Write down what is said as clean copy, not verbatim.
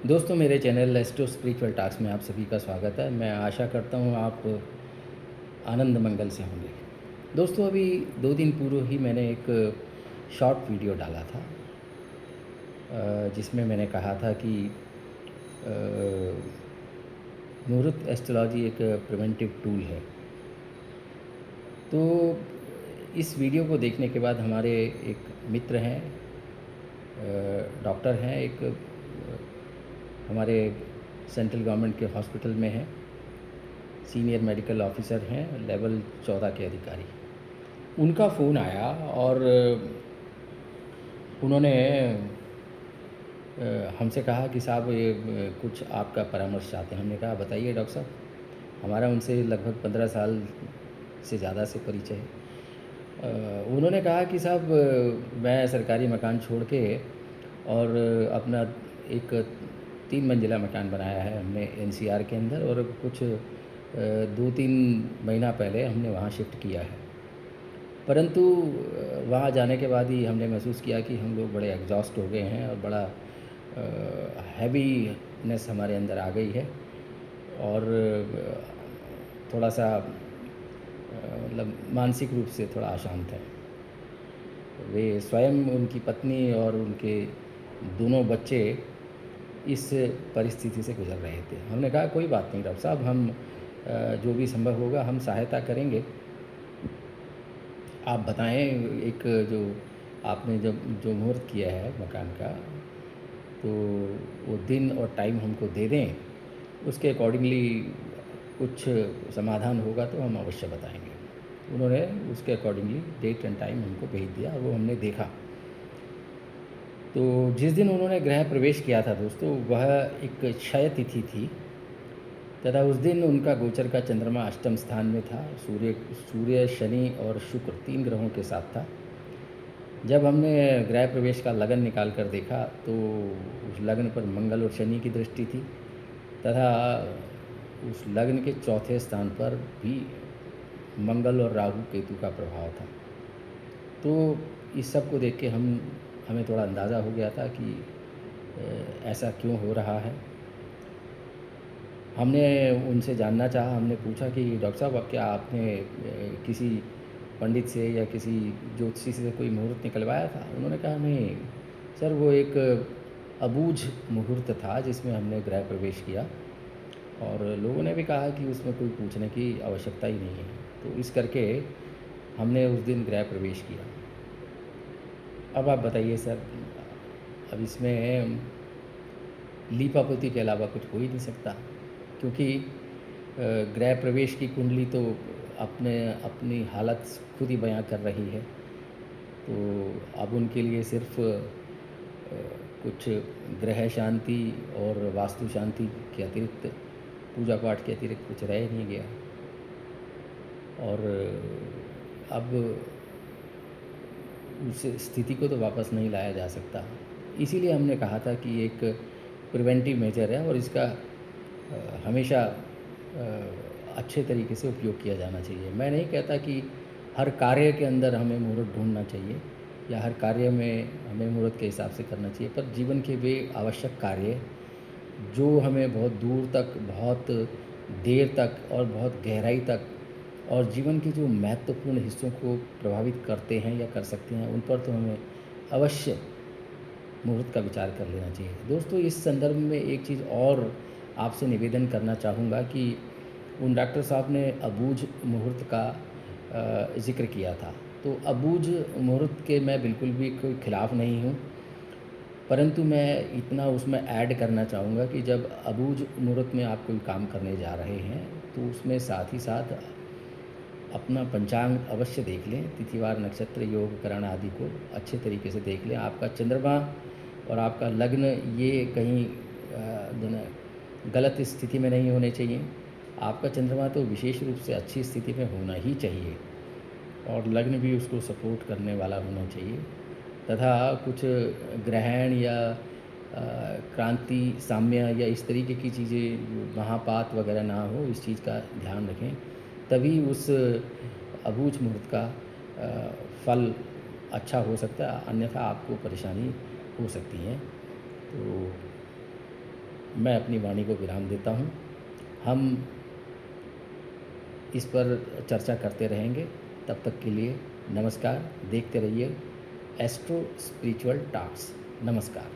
दोस्तों, मेरे channel astro spiritual talks में आप सभी का स्वागत है। मैं आशा करता हूँ आप आनंद मंगल से होंगे। दोस्तों, अभी 2 दिन पूर्व ही मैंने एक शॉर्ट वीडियो डाला था, जिसमें मैंने कहा था कि मुहूर्त एस्ट्रोलॉजी एक प्रिवेंटिव टूल है। तो इस वीडियो को देखने के बाद हमारे एक मित्र हैं, डॉक्टर हैं, एक हमारे सेंट्रल गवर्नमेंट के हॉस्पिटल में हैं, सीनियर मेडिकल ऑफिसर हैं, लेवल 14 के अधिकारी। उनका फ़ोन आया और उन्होंने हमसे कहा कि साहब ये कुछ आपका परामर्श चाहते हैं। हमने कहा बताइए डॉक्टर साहब। हमारा उनसे लगभग 15 साल से ज़्यादा से परिचय है। उन्होंने कहा कि साहब मैं सरकारी मकान छोड़ के और अपना एक 3 मंजिला मकान बनाया है हमने एनसीआर के अंदर, और कुछ 2-3 महीना पहले हमने वहाँ शिफ्ट किया है। परंतु वहाँ जाने के बाद ही हमने महसूस किया कि हम लोग बड़े एग्ज़ॉस्ट हो गए हैं और बड़ा हैवीनेस हमारे अंदर आ गई है, और थोड़ा-सा मतलब मानसिक रूप से थोड़ा अशांत हैं। वे स्वयं, उनकी पत्नी और उनके दोनों बच्चे इस परिस्थिति से गुज़र रहे थे। हमने कहा कोई बात नहीं डॉक्टर साहब, हम जो भी संभव होगा हम सहायता करेंगे। आप बताएँ, एक जो आपने जब जो मुहूर्त किया है मकान का, तो वो दिन और टाइम हमको दे दें, उसके अकॉर्डिंगली कुछ समाधान होगा तो हम अवश्य बताएँगे। उन्होंने उसके अकॉर्डिंगली डेट एंड टाइम हमको भेज दिया और वो हमने देखा। तो जिस दिन उन्होंने गृह प्रवेश किया था दोस्तों, वह एक क्षय तिथि थी, तथा उस दिन उनका गोचर का चंद्रमा अष्टम स्थान में था। सूर्य, शनि और शुक्र 3 ग्रहों के साथ था। जब हमने गृह प्रवेश का लगन निकाल कर देखा, तो उस लगन पर मंगल और शनि की दृष्टि थी, तथा उस लग्न के चौथे स्थान पर भी मंगल और राहु केतु का प्रभाव था। तो इस सब को देख के हमें थोड़ा अंदाज़ा हो गया था कि ऐसा क्यों हो रहा है। हमने उनसे जानना चाहा, हमने पूछा कि डॉक्टर साहब, अब क्या आपने किसी पंडित से या किसी ज्योतिषी से कोई मुहूर्त निकलवाया था? उन्होंने कहा नहीं सर, वो एक अबूझ मुहूर्त था जिसमें हमने गृह प्रवेश किया, और लोगों ने भी कहा कि उसमें कोई पूछने की आवश्यकता ही नहीं है। तो इस करके हमने उस दिन गृह प्रवेश किया। अब आप बताइए सर, अब इसमें लीपापोती के अलावा कुछ हो ही नहीं सकता, क्योंकि गृह प्रवेश की कुंडली तो अपनी हालत खुद ही बयां कर रही है। तो अब उनके लिए सिर्फ कुछ ग्रह शांति और वास्तु शांति के अतिरिक्त, पूजा पाठ के अतिरिक्त कुछ रह नहीं गया। और अब उस स्थिति को तो वापस नहीं लाया जा सकता। इसीलिए हमने कहा था कि एक प्रिवेंटिव मेजर है और इसका हमेशा अच्छे तरीके से उपयोग किया जाना चाहिए। मैं नहीं कहता कि हर कार्य के अंदर हमें मुहूर्त ढूँढना चाहिए या हर कार्य में हमें मुहूर्त के हिसाब से करना चाहिए, पर जीवन के वे आवश्यक कार्य जो हमें बहुत दूर तक, बहुत देर तक और बहुत गहराई तक, और जीवन के जो महत्वपूर्ण हिस्सों को प्रभावित करते हैं या कर सकते हैं, उन पर तो हमें अवश्य मुहूर्त का विचार कर लेना चाहिए। दोस्तों, इस संदर्भ में एक चीज़ और आपसे निवेदन करना चाहूँगा कि उन डॉक्टर साहब ने अबूझ मुहूर्त का ज़िक्र किया था। तो अबूझ मुहूर्त के मैं बिल्कुल भी कोई खिलाफ़ नहीं हूँ, परंतु मैं इतना उसमें ऐड करना चाहूँगा कि जब अबूझ मुहूर्त में आप कोई काम करने जा रहे हैं, तो उसमें साथ ही साथ अपना पंचांग अवश्य देख लें, तिथिवार, नक्षत्र, योग, करण आदि को अच्छे तरीके से देख लें। आपका चंद्रमा और आपका लग्न ये कहीं जो है गलत स्थिति में नहीं होने चाहिए। आपका चंद्रमा तो विशेष रूप से अच्छी स्थिति में होना ही चाहिए, और लग्न भी उसको सपोर्ट करने वाला होना चाहिए, तथा कुछ ग्रहण या क्रांति, साम्य या इस तरीके की चीज़ें, महापात वगैरह ना हो, इस चीज़ का ध्यान रखें। तभी उस अबूझ मुहूर्त का फल अच्छा हो सकता है, अन्यथा आपको परेशानी हो सकती है। तो मैं अपनी वाणी को विराम देता हूँ। हम इस पर चर्चा करते रहेंगे। तब तक के लिए नमस्कार। देखते रहिए एस्ट्रो स्पिरिचुअल टॉक्स। नमस्कार।